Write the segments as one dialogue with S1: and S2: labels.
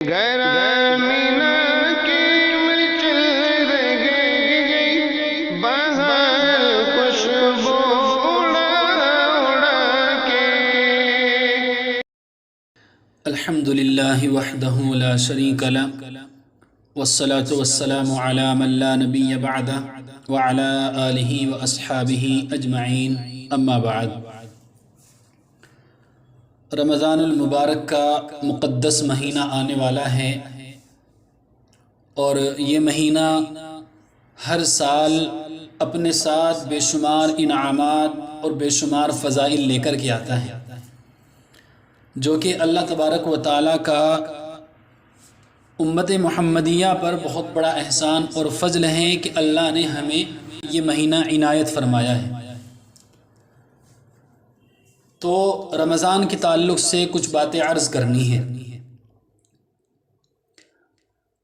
S1: گرامینا کی مرچ رگے باہر خوشبو اڑا اڑا کے۔
S2: الحمد للہ وحدہ لا شریک لہ والصلاة والسلام علی من لا نبی بعدہ وعلی آلہ واصحابہ اجمعین، اما بعد۔ رمضان المبارک کا مقدس مہینہ آنے والا ہے، اور یہ مہینہ ہر سال اپنے ساتھ بے شمار انعامات اور بے شمار فضائل لے کر کے آتا ہے، جو کہ اللہ تبارک و تعالیٰ کا امت محمدیہ پر بہت بڑا احسان اور فضل ہے کہ اللہ نے ہمیں یہ مہینہ عنایت فرمایا ہے۔ تو رمضان کے تعلق سے کچھ باتیں عرض کرنی ہیں۔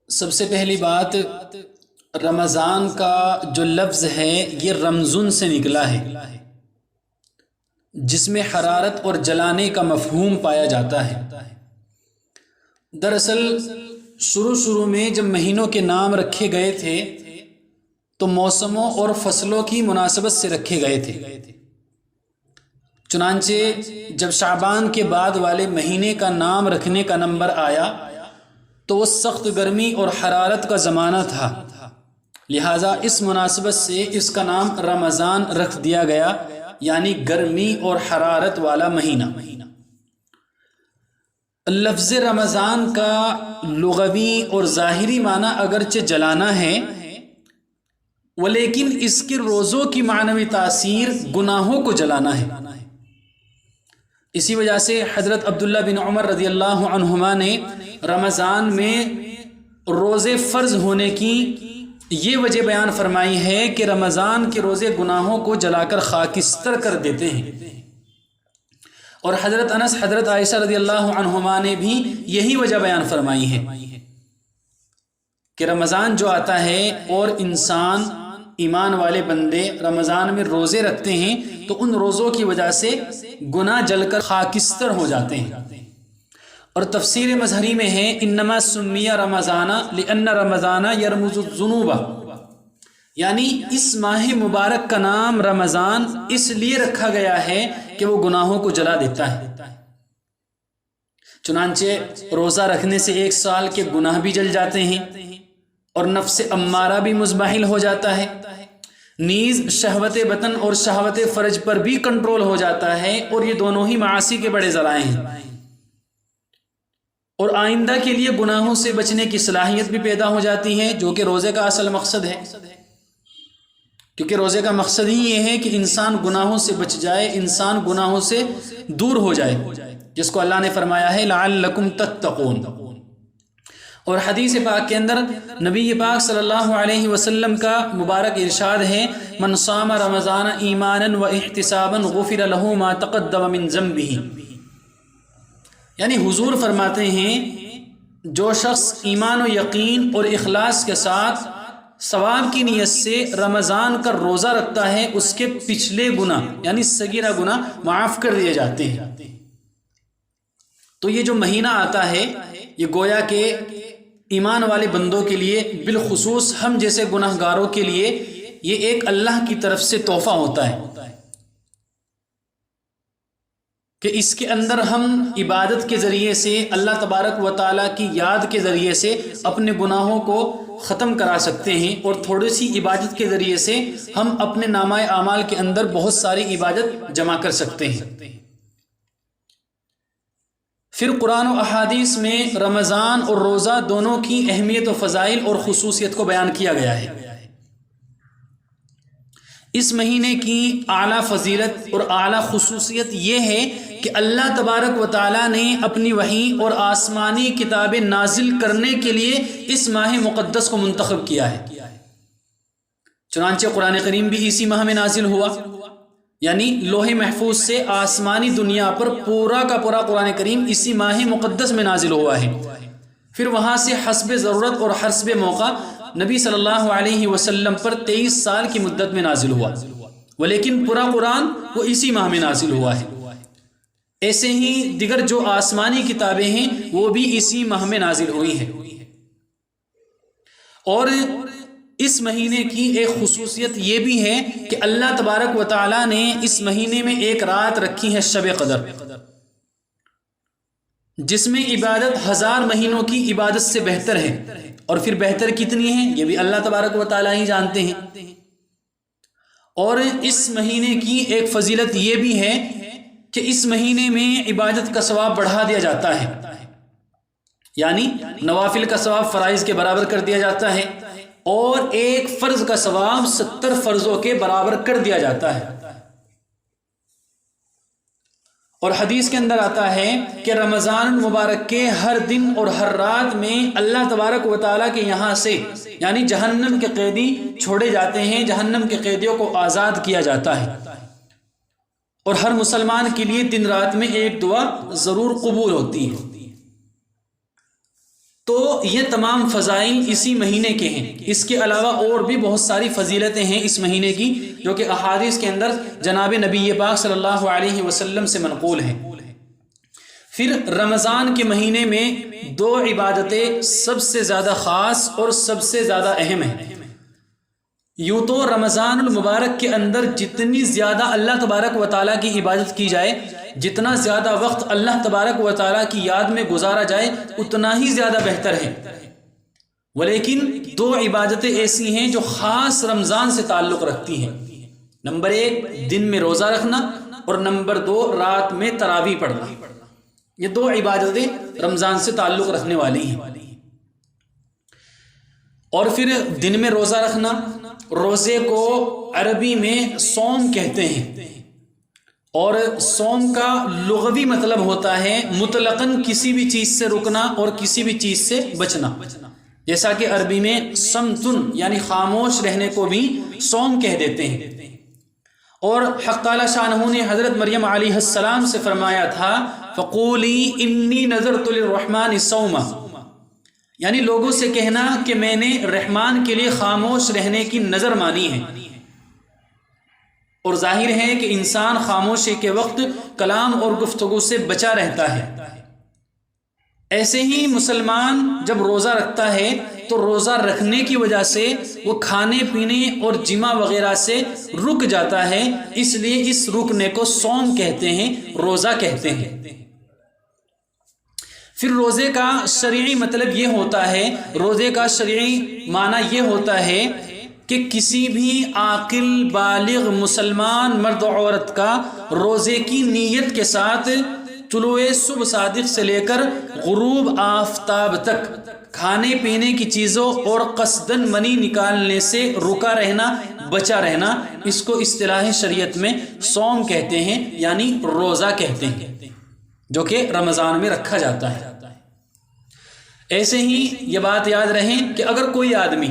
S2: سب سے پہلی بات، رمضان کا جو لفظ ہے یہ رمضن سے نکلا ہے، جس میں حرارت اور جلانے کا مفہوم پایا جاتا ہے۔ دراصل شروع میں جب مہینوں کے نام رکھے گئے تھے تو موسموں اور فصلوں کی مناسبت سے رکھے گئے تھے۔ چنانچہ جب شعبان کے بعد والے مہینے کا نام رکھنے کا نمبر آیا تو وہ سخت گرمی اور حرارت کا زمانہ تھا، لہٰذا اس مناسبت سے اس کا نام رمضان رکھ دیا گیا، یعنی گرمی اور حرارت والا مہینہ۔ لفظ رمضان کا لغوی اور ظاہری معنی اگرچہ جلانا ہے، ولیکن اس کے روزوں کی معنوی تاثیر گناہوں کو جلانا ہے۔ اسی وجہ سے حضرت عبداللہ بن عمر رضی اللہ عنہما نے رمضان میں روزے فرض ہونے کی یہ وجہ بیان فرمائی ہے کہ رمضان کے روزے گناہوں کو جلا کر خاکستر کر دیتے ہیں، اور حضرت انس، حضرت عائشہ رضی اللہ عنہما نے بھی یہی وجہ بیان فرمائی ہے کہ رمضان جو آتا ہے اور انسان ایمان والے بندے رمضان میں روزے رکھتے ہیں تو ان روزوں کی وجہ سے گناہ جل کر خاکستر ہو جاتے ہیں۔ اور تفسیر مظہری میں ہے انما سمی رمضان لأن رمضان یرمز الذنوب، یعنی اس ماہ مبارک کا نام رمضان اس لیے رکھا گیا ہے کہ وہ گناہوں کو جلا دیتا ہے۔ چنانچہ روزہ رکھنے سے 1 سال کے گناہ بھی جل جاتے ہیں، اور نفس امارہ بھی مزمحل ہو جاتا ہے، نیز شہوت بطن اور شہوت فرج پر بھی کنٹرول ہو جاتا ہے، اور یہ دونوں ہی معاصی کے بڑے ذرائع ہیں، اور آئندہ کے لیے گناہوں سے بچنے کی صلاحیت بھی پیدا ہو جاتی ہے، جو کہ روزے کا اصل مقصد ہے، کیونکہ روزے کا مقصد ہی یہ ہے کہ انسان گناہوں سے بچ جائے، انسان گناہوں سے دور ہو جائے، جس کو اللہ نے فرمایا ہے لعلکم تتقون۔ اور حدیث پاک کے اندر نبی پاک صلی اللہ علیہ وسلم کا مبارک ارشاد ہے من صام رمضان ایمانا و احتسابا غفر له ما تقدم من ذنبه، یعنی حضور فرماتے ہیں جو شخص ایمان و یقین اور اخلاص کے ساتھ ثواب کی نیت سے رمضان کا روزہ رکھتا ہے، اس کے پچھلے گناہ یعنی صغیرہ گناہ معاف کر دیے جاتے ہیں۔ تو یہ جو مہینہ آتا ہے یہ گویا کہ ایمان والے بندوں کے لیے، بالخصوص ہم جیسے گناہ گاروں کے لیے، یہ ایک اللہ کی طرف سے تحفہ ہوتا ہے کہ اس کے اندر ہم عبادت کے ذریعے سے، اللہ تبارک و تعالیٰ کی یاد کے ذریعے سے اپنے گناہوں کو ختم کرا سکتے ہیں، اور تھوڑی سی عبادت کے ذریعے سے ہم اپنے نامہ اعمال کے اندر بہت ساری عبادت جمع کر سکتے ہیں۔ پھر قرآن و احادیث میں رمضان اور روزہ دونوں کی اہمیت و فضائل اور خصوصیت کو بیان کیا گیا ہے۔ اس مہینے کی اعلیٰ فضیلت اور اعلیٰ خصوصیت یہ ہے کہ اللہ تبارک و تعالیٰ نے اپنی وحی اور آسمانی کتابیں نازل کرنے کے لیے اس ماہ مقدس کو منتخب کیا ہے۔ چنانچہ قرآن کریم بھی اسی ماہ میں نازل ہوا، یعنی لوح محفوظ سے آسمانی دنیا پر پورا کا پورا قرآن کریم اسی ماہ مقدس میں نازل ہوا ہے۔ پھر وہاں سے حسب ضرورت اور حسب موقع نبی صلی اللہ علیہ وسلم پر 23 سال کی مدت میں نازل ہوا، ولیکن پورا قرآن وہ اسی ماہ میں نازل ہوا ہے۔ ایسے ہی دیگر جو آسمانی کتابیں ہیں وہ بھی اسی ماہ میں نازل ہوئی ہیں۔ اور اس مہینے کی ایک خصوصیت یہ بھی ہے کہ اللہ تبارک و تعالیٰ نے اس مہینے میں ایک رات رکھی ہے شب قدر، جس میں عبادت 1000 مہینوں کی عبادت سے بہتر ہے۔ اور پھر بہتر کتنی ہے یہ بھی اللہ تبارک و تعالیٰ ہی جانتے ہیں۔ اور اس مہینے کی ایک فضیلت یہ بھی ہے کہ اس مہینے میں عبادت کا ثواب بڑھا دیا جاتا ہے، یعنی نوافل کا ثواب فرائض کے برابر کر دیا جاتا ہے، اور ایک فرض کا ثواب 70 فرضوں کے برابر کر دیا جاتا ہے۔ اور حدیث کے اندر آتا ہے کہ رمضان المبارک کے ہر دن اور ہر رات میں اللہ تبارک و تعالیٰ کے یہاں سے یعنی جہنم کے قیدی چھوڑے جاتے ہیں، جہنم کے قیدیوں کو آزاد کیا جاتا ہے، اور ہر مسلمان کے لیے دن رات میں ایک دعا ضرور قبول ہوتی ہے۔ تو یہ تمام فضائل اسی مہینے کے ہیں۔ اس کے علاوہ اور بھی بہت ساری فضیلتیں ہیں اس مہینے کی، جو کہ احادیث کے اندر جناب نبی پاک صلی اللہ علیہ وسلم سے منقول ہیں۔ پھر رمضان کے مہینے میں 2 عبادتیں سب سے زیادہ خاص اور سب سے زیادہ اہم ہیں۔ یوں تو رمضان المبارک کے اندر جتنی زیادہ اللہ تبارک و تعالیٰ کی عبادت کی جائے، جتنا زیادہ وقت اللہ تبارک و تعالیٰ کی یاد میں گزارا جائے، اتنا ہی زیادہ بہتر ہے۔ ولیکن 2 عبادتیں ایسی ہیں جو خاص رمضان سے تعلق رکھتی ہیں۔ نمبر 1 دن میں روزہ رکھنا، اور نمبر 2 رات میں تراویح پڑھنا۔ یہ 2 عبادتیں رمضان سے تعلق رکھنے والی ہیں۔ اور پھر دن میں روزہ رکھنا، روزے کو عربی میں صوم کہتے ہیں، اور صوم کا لغوی مطلب ہوتا ہے مطلقاً کسی بھی چیز سے رکنا اور کسی بھی چیز سے بچنا، جیسا کہ عربی میں صمتن یعنی خاموش رہنے کو بھی صوم کہہ دیتے ہیں۔ اور حق تعالی شانہ نے حضرت مریم علیہ السلام سے فرمایا تھا فقولی انی نذرت للرحمن صوما، یعنی لوگوں سے کہنا کہ میں نے رحمان کے لیے خاموش رہنے کی نظر مانی ہے۔ اور ظاہر ہے کہ انسان خاموشی کے وقت کلام اور گفتگو سے بچا رہتا ہے۔ ایسے ہی مسلمان جب روزہ رکھتا ہے تو روزہ رکھنے کی وجہ سے وہ کھانے پینے اور جمع وغیرہ سے رک جاتا ہے، اس لیے اس رکنے کو صوم کہتے ہیں، روزہ کہتے ہیں۔ پھر روزے کا شرعی مطلب یہ ہوتا ہے، روزے کا شرعی معنی یہ ہوتا ہے کہ کسی بھی عاقل بالغ مسلمان مرد و عورت کا روزے کی نیت کے ساتھ طلوع صبح صادق سے لے کر غروب آفتاب تک کھانے پینے کی چیزوں اور قصدن منی نکالنے سے رکا رہنا، بچا رہنا، اس کو اصطلاح شریعت میں صوم کہتے ہیں، یعنی روزہ کہتے ہیں، جو کہ رمضان میں رکھا جاتا ہے۔ ایسے ہی یہ بات یاد رہے کہ اگر کوئی آدمی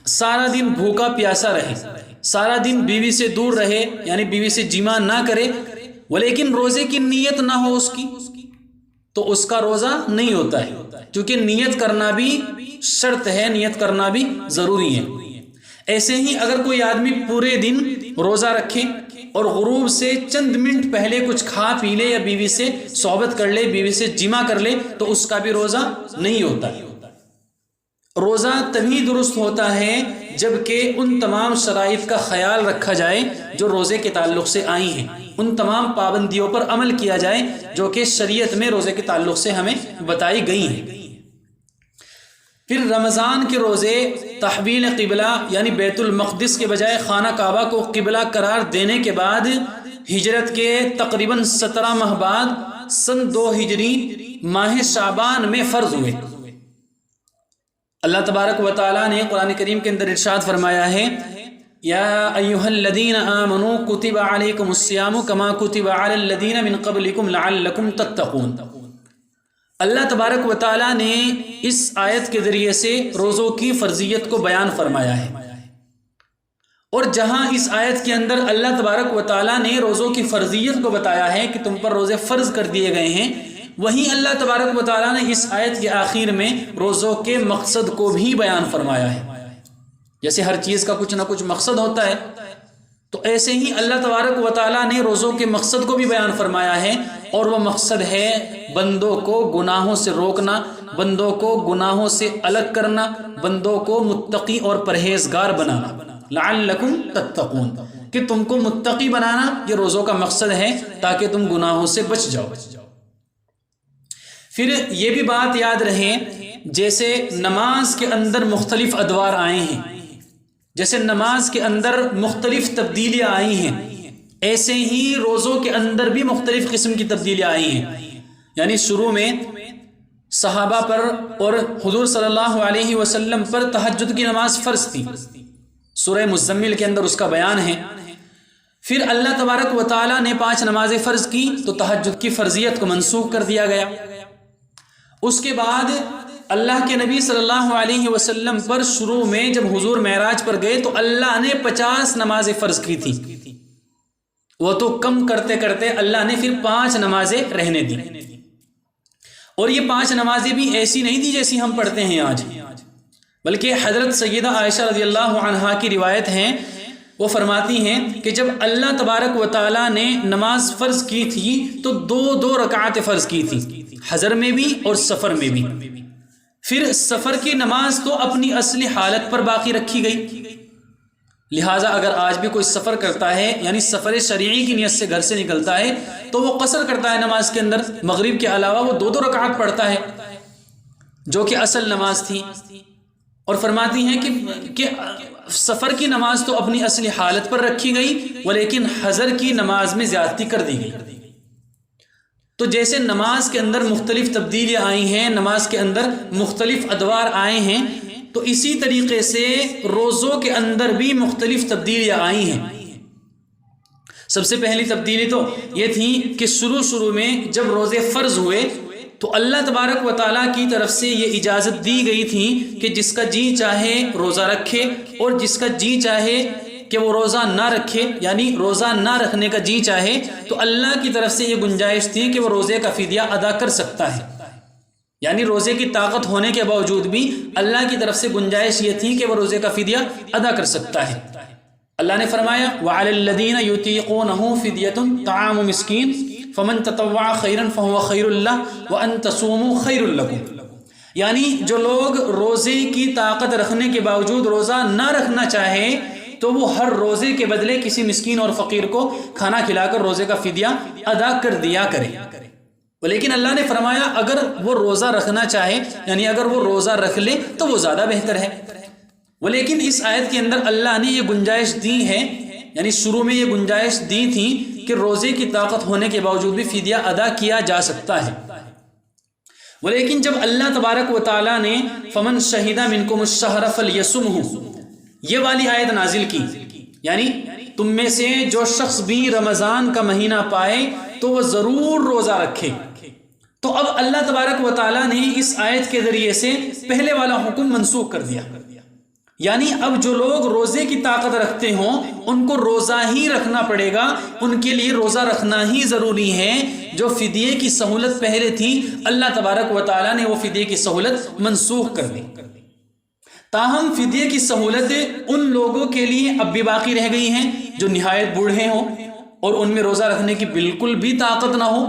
S2: سارا دن بھوکا پیاسا رہے، سارا دن بیوی سے دور رہے، یعنی بیوی سے جمع نہ کرے، ولیکن روزے کی نیت نہ ہو اس کی، تو اس کا روزہ نہیں ہوتا ہے، کیونکہ نیت کرنا بھی شرط ہے، نیت کرنا بھی ضروری ہے۔ ایسے ہی اگر کوئی آدمی پورے دن روزہ رکھے اور غروب سے چند منٹ پہلے کچھ کھا پی لے یا بیوی سے صحبت کر لے، بیوی سے جمع کر لے، تو اس کا بھی روزہ نہیں ہوتا۔ روزہ تبھی درست ہوتا ہے جبکہ ان تمام شرائط کا خیال رکھا جائے جو روزے کے تعلق سے آئی ہیں، ان تمام پابندیوں پر عمل کیا جائے جو کہ شریعت میں روزے کے تعلق سے ہمیں بتائی گئی ہیں۔ پھر رمضان کے روزے تحویل قبلہ یعنی بیت المقدس کے بجائے خانہ کعبہ کو قبلہ قرار دینے کے بعد ہجرت کے تقریباً 17 ماہ بعد سن 2 ہجری ماہ شعبان میں فرض ہوئے۔ اللہ تبارک و تعالیٰ نے قرآن کریم کے اندر ارشاد فرمایا ہے یا ایھا الذین آمنوا کتب علیکم الصیام کما کتب علی الذین من قبلکم لعلکم تتقون۔ اللہ تبارک و تعالیٰ نے اس آیت کے ذریعے سے روزوں کی فرضیت کو بیان فرمایا ہے، اور جہاں اس آیت کے اندر اللہ تبارک و تعالیٰ نے روزوں کی فرضیت کو بتایا ہے کہ تم پر روزے فرض کر دیے گئے ہیں، وہیں اللہ تبارک و تعالیٰ نے اس آیت کے آخر میں روزوں کے مقصد کو بھی بیان فرمایا ہے۔ جیسے ہر چیز کا کچھ نہ کچھ مقصد ہوتا ہے، تو ایسے ہی اللہ تبارک و تعالیٰ نے روزوں کے مقصد کو بھی بیان فرمایا ہے، اور وہ مقصد ہے بندوں کو گناہوں سے روکنا، بندوں کو گناہوں سے الگ کرنا، بندوں کو متقی اور پرہیزگار بنانا، لعلکم تتقون، کہ تم کو متقی بنانا یہ روزوں کا مقصد ہے تاکہ تم گناہوں سے بچ جاؤ۔ پھر یہ بھی بات یاد رہے، جیسے نماز کے اندر مختلف ادوار آئے ہیں، جیسے نماز کے اندر مختلف تبدیلیاں آئی ہیں، ایسے ہی روزوں کے اندر بھی مختلف قسم کی تبدیلیاں آئی ہیں۔ یعنی شروع میں صحابہ پر اور حضور صلی اللہ علیہ وسلم پر تہجد کی نماز فرض تھی، سورہ مزمل کے اندر اس کا بیان ہے۔ پھر اللہ تبارک و تعالیٰ نے 5 نمازیں فرض کی تو تہجد کی فرضیت کو منسوخ کر دیا گیا۔ اس کے بعد اللہ کے نبی صلی اللہ علیہ وسلم پر شروع میں جب حضور معراج پر گئے تو اللہ نے 50 نمازیں فرض کی تھی، وہ تو کم کرتے کرتے اللہ نے پھر 5 نمازیں رہنے دی، اور یہ 5 نمازیں بھی ایسی نہیں تھی جیسی ہم پڑھتے ہیں آج، بلکہ حضرت سیدہ عائشہ رضی اللہ عنہا کی روایت ہے، وہ فرماتی ہیں کہ جب اللہ تبارک و تعالیٰ نے نماز فرض کی تھی تو 2 رکعت فرض کی تھی، حضر میں بھی اور سفر میں بھی۔ پھر سفر کی نماز تو اپنی اصلی حالت پر باقی رکھی گئی، لہٰذا اگر آج بھی کوئی سفر کرتا ہے، یعنی سفر شرعی کی نیت سے گھر سے نکلتا ہے، تو وہ قصر کرتا ہے نماز کے اندر، مغرب کے علاوہ وہ 2 رکعت پڑھتا ہے جو کہ اصل نماز تھی، اور فرماتی ہیں کہ سفر کی نماز تو اپنی اصلی حالت پر رکھی گئی، ولیکن حضر کی نماز میں زیادتی کر دی گئی۔ تو جیسے نماز کے اندر مختلف تبدیلیاں آئی ہیں، نماز کے اندر مختلف ادوار آئے ہیں، تو اسی طریقے سے روزوں کے اندر بھی مختلف تبدیلیاں آئی ہیں۔ سب سے پہلی تبدیلی تو یہ تھی کہ شروع میں جب روزے فرض ہوئے تو اللہ تبارک و تعالیٰ کی طرف سے یہ اجازت دی گئی تھی کہ جس کا جی چاہے روزہ رکھے، اور جس کا جی چاہے کہ وہ روزہ نہ رکھے، یعنی روزہ نہ رکھنے کا جی چاہے تو اللہ کی طرف سے یہ گنجائش تھی کہ وہ روزے کا فدیہ ادا کر سکتا ہے، یعنی روزے کی طاقت ہونے کے باوجود بھی اللہ کی طرف سے گنجائش یہ تھی کہ وہ روزے کا فدیہ ادا کر سکتا ہے۔ اللہ نے فرمایا وَعَلَى الَّذِينَ يُطِيقُونَهُ فِدْيَةٌ طَعَامُ مِسْكِينٍ فَمَن تَطَوَّعَ خَيْرًا فَهُوَ خَيْرٌ لَّهُ وَأَن تَصُومُوا خَيْرٌ لَّكُمْ، یعنی جو لوگ روزے کی طاقت رکھنے کے باوجود روزہ نہ رکھنا چاہے تو وہ ہر روزے کے بدلے کسی مسکین اور فقیر کو کھانا کھلا کر روزے کا فدیہ ادا کر دیا کرے۔ لیکن اللہ نے فرمایا اگر وہ روزہ رکھنا چاہے، یعنی اگر وہ روزہ رکھ لے تو وہ زیادہ بہتر ہے۔ لیکن اس آیت کے اندر اللہ نے یہ گنجائش دی ہے، یعنی شروع میں یہ گنجائش دی تھی کہ روزے کی طاقت ہونے کے باوجود بھی فدیہ ادا کیا جا سکتا ہے، لیکن جب اللہ تبارک و تعالیٰ نے فمن شہید منکم الشہر فلیصمہ یہ والی آیت نازل کی، یعنی تم میں سے جو شخص بھی رمضان کا مہینہ پائے تو وہ ضرور روزہ رکھے، تو اب اللہ تبارک و تعالیٰ نے اس آیت کے ذریعے سے پہلے والا حکم منسوخ کر دیا، یعنی اب جو لوگ روزے کی طاقت رکھتے ہوں ان کو روزہ ہی رکھنا پڑے گا، ان کے لیے روزہ رکھنا ہی ضروری ہے۔ جو فدیے کی سہولت پہلے تھی اللہ تبارک و تعالیٰ نے وہ فدیے کی سہولت منسوخ کر دی، تاہم فدیے کی سہولت ان لوگوں کے لیے اب بھی باقی رہ گئی ہیں جو نہایت بوڑھے ہوں اور ان میں روزہ رکھنے کی بالکل بھی طاقت نہ ہو،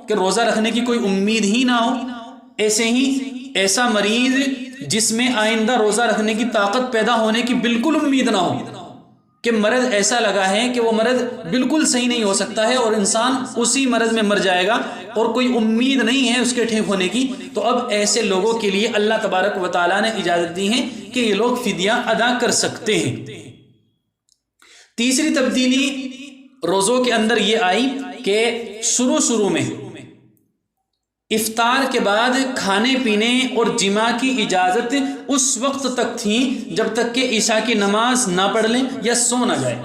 S2: کہ روزہ رکھنے کی کوئی امید ہی نہ ہو۔ ایسے ہی ایسا مریض جس میں آئندہ روزہ رکھنے کی طاقت پیدا ہونے کی بالکل امید نہ ہو، کہ مرض ایسا لگا ہے کہ وہ مرض بالکل صحیح نہیں ہو سکتا ہے اور انسان اسی مرض میں مر جائے گا اور کوئی امید نہیں ہے اس کے ٹھیک ہونے کی، تو اب ایسے لوگوں کے لیے اللہ تبارک و تعالیٰ نے اجازت دی ہے کہ یہ لوگ فدیہ ادا کر سکتے ہیں۔ تیسری تبدیلی روزوں کے اندر یہ آئی کہ شروع میں افطار کے بعد کھانے پینے اور جماع کی اجازت اس وقت تک تھی جب تک کہ عشاء کی نماز نہ پڑھ لیں یا سو نہ جائے۔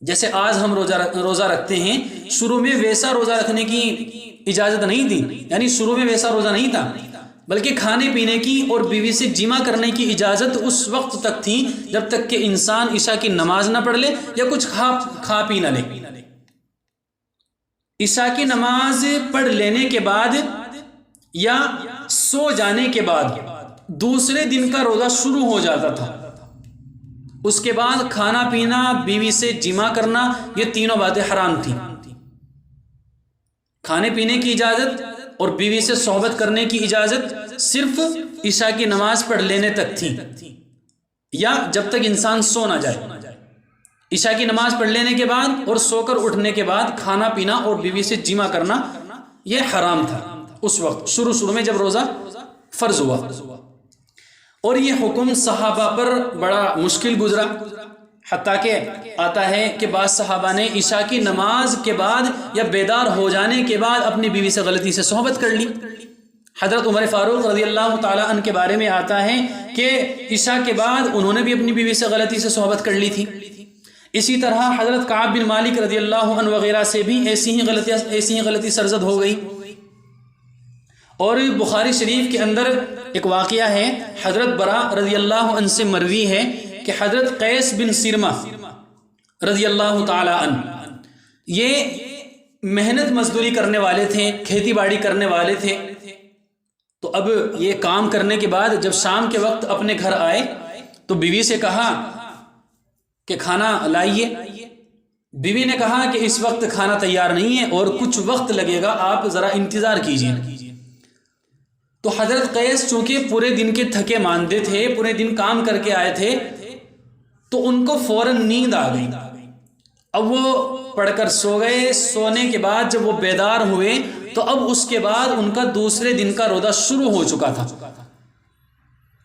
S2: جیسے آج ہم روزہ رکھتے ہیں، شروع میں ویسا روزہ رکھنے کی اجازت نہیں تھی، یعنی شروع میں ویسا روزہ نہیں تھا، بلکہ کھانے پینے کی اور بیوی سے جماع کرنے کی اجازت اس وقت تک تھی جب تک کہ انسان عشاء کی نماز نہ پڑھ لے یا کچھ کھا پی نہ لے۔ عشاء کی نماز پڑھ لینے کے بعد یا سو جانے کے بعد دوسرے دن کا روزہ شروع ہو جاتا تھا، اس کے بعد کھانا پینا، بیوی سے جمع کرنا، یہ تینوں باتیں حرام تھیں۔ کھانے پینے کی اجازت اور بیوی سے صحبت کرنے کی اجازت صرف عشاء کی نماز پڑھ لینے تک تھی، یا جب تک انسان سو نہ جائے۔ عشاء کی نماز پڑھ لینے کے بعد اور سو کر اٹھنے کے بعد کھانا پینا اور بیوی سے جمع کرنا یہ حرام تھا اس وقت، شروع میں جب روزہ فرض ہوا۔ اور یہ حکم صحابہ پر بڑا مشکل گزرا، حتیٰ کہ آتا ہے کہ بعض صحابہ نے عشاء کی نماز کے بعد یا بیدار ہو جانے کے بعد اپنی بیوی سے غلطی سے صحبت کر لی۔ حضرت عمر فاروق رضی اللہ تعالیٰ عنہ کے بارے میں آتا ہے کہ عشاء کے بعد انہوں نے بھی اپنی بیوی سے غلطی سے صحبت کر لی تھی۔ اسی طرح حضرت کعب بن مالک رضی اللہ عنہ وغیرہ سے بھی ایسی ہی غلطی سرزد ہو گئی۔ اور بخاری شریف کے اندر ایک واقعہ ہے، حضرت برا رضی اللہ عنہ سے مروی ہے کہ حضرت قیس بن سرمہ رضی اللہ تعالی عنہ یہ محنت مزدوری کرنے والے تھے، کھیتی باڑی کرنے والے تھے۔ تو اب یہ کام کرنے کے بعد جب شام کے وقت اپنے گھر آئے تو بیوی سے کہا کہ کھانا لائیے۔ بیوی نے کہا کہ اس وقت کھانا تیار نہیں ہے اور کچھ وقت لگے گا، آپ ذرا انتظار کیجیے۔ تو حضرت قیس چونکہ پورے دن کے تھکے ماندے تھے، پورے دن کام کر کے آئے تھے، تو ان کو فوراً نیند آ گئی۔ اب وہ پڑھ کر سو گئے۔ سونے کے بعد جب وہ بیدار ہوئے تو اب اس کے بعد ان کا دوسرے دن کا روزہ شروع ہو چکا تھا،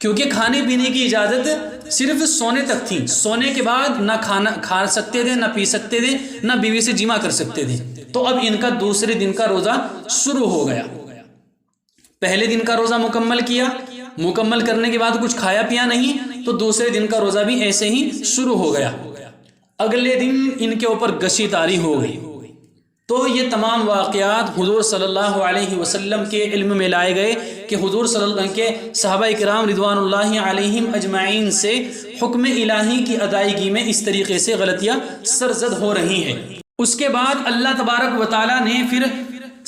S2: کیونکہ کھانے پینے کی اجازت صرف سونے تک تھی۔ سونے کے بعد نہ کھانا کھا سکتے تھے، نہ پی سکتے تھے، نہ بیوی سے جمع کر سکتے تھے۔ تو اب ان کا دوسرے دن کا روزہ شروع ہو گیا۔ پہلے دن کا روزہ مکمل کیا، مکمل کرنے کے بعد کچھ کھایا پیا نہیں، تو دوسرے دن کا روزہ بھی ایسے ہی شروع ہو گیا۔ اگلے دن ان کے اوپر گشی طاری ہو گئی۔ تو یہ تمام واقعات حضور صلی اللہ علیہ وسلم کے علم میں لائے گئے کہ حضور صلی اللہ علیہ وسلم کے صحابہ کرام رضوان اللہ علیہم اجمعین سے حکم الہی کی ادائیگی میں اس طریقے سے غلطیاں سرزد ہو رہی ہیں۔ اس کے بعد اللہ تبارک و تعالیٰ نے پھر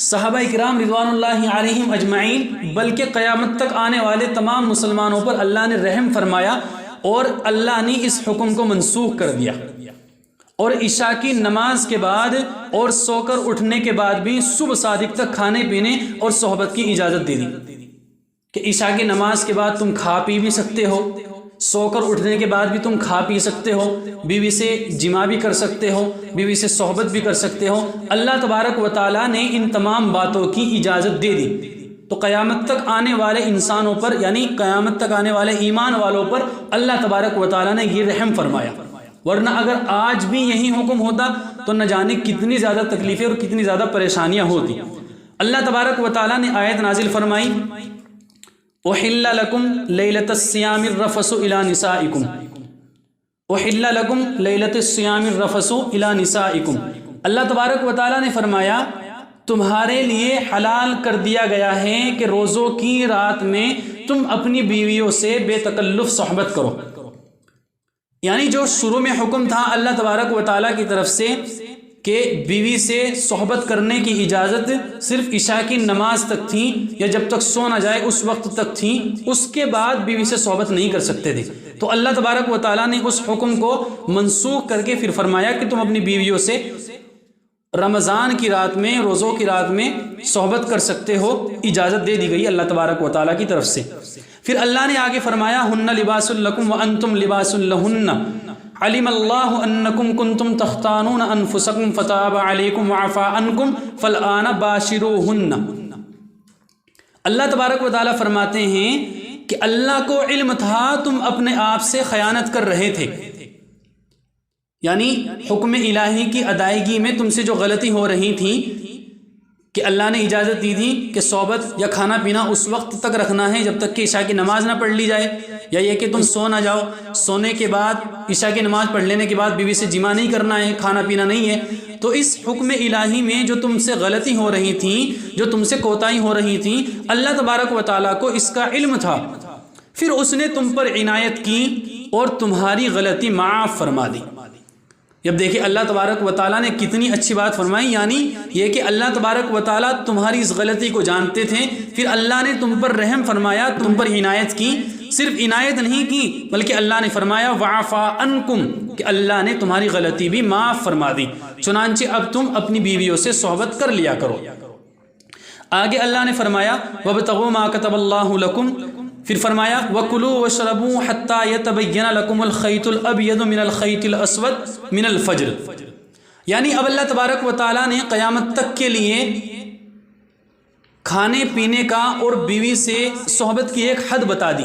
S2: صحابہ کرام رضوان اللہ علیہم اجمعین بلکہ قیامت تک آنے والے تمام مسلمانوں پر اللہ نے رحم فرمایا اور اللہ نے اس حکم کو منسوخ کر دیا، اور عشاء کی نماز کے بعد اور سو کر اٹھنے کے بعد بھی صبح صادق تک کھانے پینے اور صحبت کی اجازت دے دی کہ عشاء کی نماز کے بعد تم کھا پی بھی سکتے ہو، سو کر اٹھنے کے بعد بھی تم کھا پی سکتے ہو، بیوی سے جمع بھی کر سکتے ہو، بیوی سے صحبت بھی کر سکتے ہو۔ اللہ تبارک و تعالیٰ نے ان تمام باتوں کی اجازت دے دی۔ تو قیامت تک آنے والے انسانوں پر، یعنی قیامت تک آنے والے ایمان والوں پر اللہ تبارک و تعالیٰ نے یہ رحم فرمایا، ورنہ اگر آج بھی یہی حکم ہوتا تو نہ جانے کتنی زیادہ تکلیفیں اور کتنی زیادہ پریشانیاں ہوتی۔ اللہ تبارک و تعالیٰ نے آیت نازل فرمائی، احل لکم لیلۃ الصیام الرفث الی نسائکم، احل لکم لیلۃ الصیام الرفث الی نسائکم۔ اللہ تبارک و تعالیٰ نے فرمایا تمہارے لیے حلال کر دیا گیا ہے کہ روزوں کی رات میں تم اپنی بیویوں سے بے تکلف صحبت کرو۔ یعنی جو شروع میں حکم تھا اللہ تبارک و تعالیٰ کی طرف سے کہ بیوی سے صحبت کرنے کی اجازت صرف عشاء کی نماز تک تھی یا جب تک سو نہ جائے اس وقت تک تھی، اس کے بعد بیوی سے صحبت نہیں کر سکتے تھے۔ تو اللہ تبارک و تعالیٰ نے اس حکم کو منسوخ کر کے پھر فرمایا کہ تم اپنی بیویوں سے رمضان کی رات میں، روزوں کی رات میں صحبت کر سکتے ہو، اجازت دے دی گئی اللہ تبارک و تعالیٰ کی طرف سے۔ پھر اللہ نے آگے فرمایا ہن لباس لکم وانتم لباس لہن علم اللہ انکم کنتم تختانون انفسکم فتاب علیکم وعفا عنکم فالآن باشروہن۔ اللہ تبارک و تعالیٰ فرماتے ہیں کہ اللہ کو علم تھا تم اپنے آپ سے خیانت کر رہے تھے، یعنی حکم الہی کی ادائیگی میں تم سے جو غلطی ہو رہی تھی کہ اللہ نے اجازت دی تھی کہ صحبت یا کھانا پینا اس وقت تک رکھنا ہے جب تک کہ عشاء کی نماز نہ پڑھ لی جائے، یا یہ کہ تم سو نہ جاؤ، سونے کے بعد عشاء کی نماز پڑھ لینے کے بعد بیوی سے جمع نہیں کرنا ہے، کھانا پینا نہیں ہے۔ تو اس حکم الہی میں جو تم سے غلطی ہو رہی تھی، جو تم سے کوتاہی ہو رہی تھی، اللہ تبارک و تعالیٰ کو اس کا علم تھا، پھر اس نے تم پر عنایت کی اور تمہاری غلطی معاف فرما دی۔ جب دیکھیں اللہ تبارک و تعالیٰ نے کتنی اچھی بات فرمائی، یعنی یہ کہ اللہ تبارک و تعالیٰ تمہاری اس غلطی کو جانتے تھے، پھر اللہ نے تم پر رحم فرمایا، تم پر عنایت کی، صرف عنایت نہیں کی بلکہ اللہ نے فرمایا وعفا عنکم کہ اللہ نے تمہاری غلطی بھی معاف فرما دی، چنانچہ اب تم اپنی بیویوں سے صحبت کر لیا کرو۔ آگے اللہ نے فرمایا وابتغوا ما كتب اللہ لکم، پھر فرمایا وَكُلُوا وَاشْرَبُوا حَتَّى يَتَبَيَّنَ لَكُمُ الْخَيْطُ الْأَبْيَضُ مِنَ الْخَيْطِ الْأَسْوَدِ مِنَ الْفَجْرِ، یعنی اب اللہ تبارک و تعالیٰ نے قیامت تک کے لیے کھانے پینے کا اور بیوی سے صحبت کی ایک حد بتا دی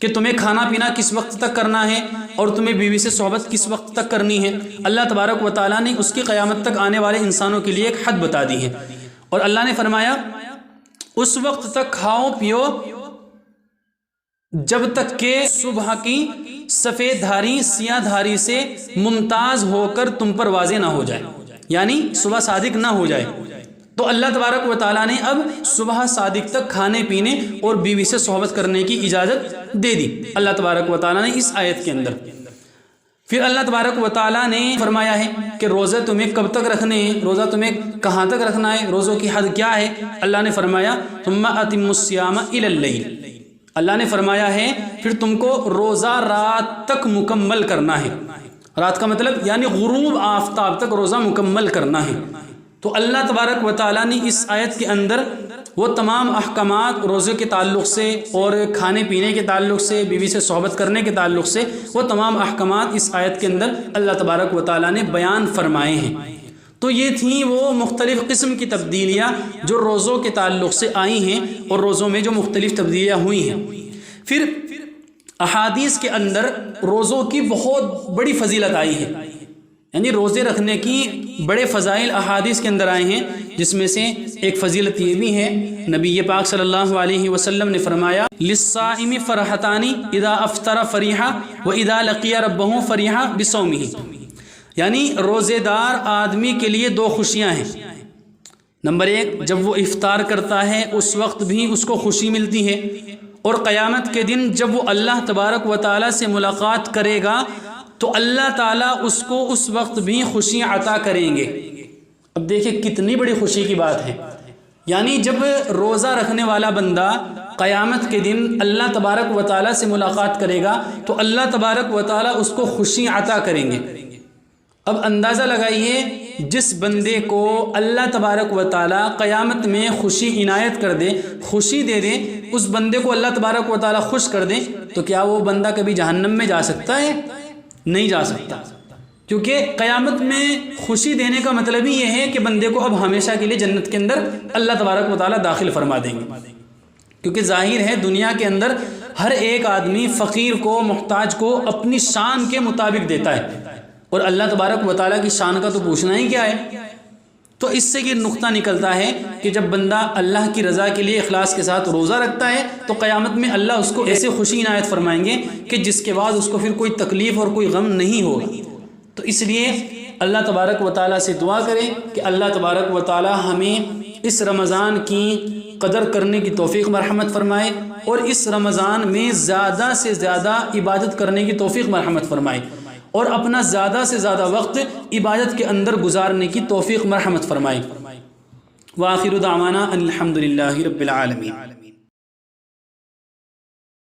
S2: کہ تمہیں کھانا پینا کس وقت تک کرنا ہے اور تمہیں بیوی سے صحبت کس وقت تک کرنی ہے۔ اللہ تبارک و تعالیٰ نے اس کی قیامت تک آنے والے انسانوں کے لیے ایک حد بتا دی ہے، اور اللہ نے فرمایا اس وقت تک کھاؤ پیو جب تک کہ صبح کی سفید دھاری سیاہ دھاری سے ممتاز ہو کر تم پر واضح نہ ہو جائے، یعنی صبح صادق نہ ہو جائے۔ تو اللہ تبارک و تعالیٰ نے اب صبح صادق تک کھانے پینے اور بیوی سے صحبت کرنے کی اجازت دے دی اللہ تبارک و تعالیٰ نے اس آیت کے اندر۔ پھر اللہ تبارک و تعالیٰ نے فرمایا ہے کہ روزے تمہیں کب تک رکھنے ہیں، روزہ تمہیں کہاں تک رکھنا ہے، روزوں کی حد کیا ہے۔ اللہ نے فرمایا ثم اتموا الصیام الی اللیل، اللہ نے فرمایا ہے پھر تم کو روزہ رات تک مکمل کرنا ہے۔ رات کا مطلب یعنی غروب آفتاب تک روزہ مکمل کرنا ہے۔ تو اللہ تبارک و تعالیٰ نے اس آیت کے اندر وہ تمام احکامات روزے کے تعلق سے اور کھانے پینے کے تعلق سے، بیوی سے صحبت کرنے کے تعلق سے، وہ تمام احکامات اس آیت کے اندر اللہ تبارک و تعالیٰ نے بیان فرمائے ہیں۔ تو یہ تھیں وہ مختلف قسم کی تبدیلیاں جو روزوں کے تعلق سے آئی ہیں اور روزوں میں جو مختلف تبدیلیاں ہوئی ہیں۔ پھر احادیث کے اندر روزوں کی بہت بڑی فضیلت آئی ہے، یعنی روزے رکھنے کی بڑے فضائل احادیث کے اندر آئے ہیں، جس میں سے ایک فضیلت یہ بھی ہے، نبی پاک صلی اللہ علیہ وسلم نے فرمایا للصائم فرحتان اذا افطر فریحا واذا لقی ربہ فریحا بصومہ، یعنی روزے دار آدمی کے لیے دو خوشیاں ہیں۔ نمبر ایک، جب وہ افطار کرتا ہے اس وقت بھی اس کو خوشی ملتی ہے، اور قیامت کے دن جب وہ اللہ تبارک و تعالیٰ سے ملاقات کرے گا تو اللہ تعالیٰ اس کو اس وقت بھی خوشی عطا کریں گے۔ اب دیکھیں کتنی بڑی خوشی کی بات ہے، یعنی جب روزہ رکھنے والا بندہ قیامت کے دن اللہ تبارک و تعالیٰ سے ملاقات کرے گا تو اللہ تبارک و تعالیٰ اس کو خوشی عطا کریں گے۔ اب اندازہ لگائیے جس بندے کو اللہ تبارک و تعالیٰ قیامت میں خوشی عنایت کر دے، خوشی دے دے، اس بندے کو اللہ تبارک و تعالیٰ خوش کر دے، تو کیا وہ بندہ کبھی جہنم میں جا سکتا ہے؟ نہیں جا سکتا، کیونکہ قیامت میں خوشی دینے کا مطلب ہی یہ ہے کہ بندے کو اب ہمیشہ کے لیے جنت کے اندر اللہ تبارک و تعالیٰ داخل فرما دیں گے۔ کیونکہ ظاہر ہے دنیا کے اندر ہر ایک آدمی فقیر کو، محتاج کو اپنی شان کے مطابق دیتا ہے، اور اللہ تبارک و تعالیٰ کی شان کا تو پوچھنا ہی کیا ہے۔ تو اس سے یہ نقطہ نکلتا ہے کہ جب بندہ اللہ کی رضا کے لیے اخلاص کے ساتھ روزہ رکھتا ہے تو قیامت میں اللہ اس کو ایسے خوشی عنایت فرمائیں گے کہ جس کے بعد اس کو پھر کوئی تکلیف اور کوئی غم نہیں ہوگا۔ تو اس لیے اللہ تبارک و تعالیٰ سے دعا کریں کہ اللہ تبارک و تعالیٰ ہمیں اس رمضان کی قدر کرنے کی توفیق مرحمت فرمائے، اور اس رمضان میں زیادہ سے زیادہ عبادت کرنے کی توفیق مرحمت فرمائے، اور اپنا زیادہ سے زیادہ وقت عبادت کے اندر گزارنے کی توفیق مرحمت فرمائے۔ وآخر دعوانا ان الحمد للہ رب العالمین۔